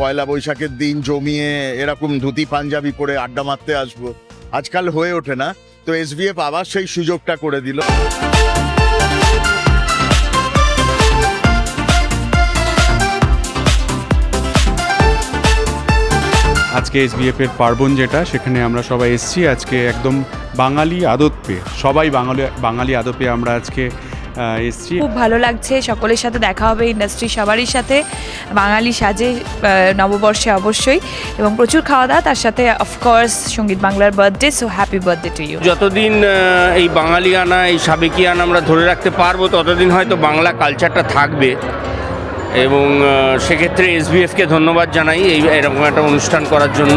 পয়লা বৈশাখের দিন জমিয়ে এরকম ধুতি পাঞ্জাবি পরে আড্ডা মারতে আসবো, আজকাল হয়ে ওঠে না। তো এসভিএফ আবার সেই সুযোগটা করে দিল। আজকে এসভিএফ এর পার্বণ যেটা, সেখানে আমরা সবাই এসেছি আজকে একদম বাঙালি আদতে, সবাই বাঙালি আদতে আমরা আজকে এসেছি। খুব ভালো লাগছে, সকলের সাথে দেখা হবে, ইন্ডাস্ট্রি সবারই সাথে, বাঙালি সাজে নববর্ষে অবশ্যই, এবং প্রচুর খাওয়া দাওয়া, তার সাথে অফকোর্স সঙ্গীত বাংলার birthday. So happy birthday to you. যতদিন এই বাঙালিয়ানা, এই সাবেকিয়ানা আমরা ধরে রাখতে পারবো, ততদিন হয়তো বাংলা কালচারটা থাকবে। এবং সেক্ষেত্রে এসভিএফকে ধন্যবাদ জানাই এরকম একটা অনুষ্ঠান করার জন্য।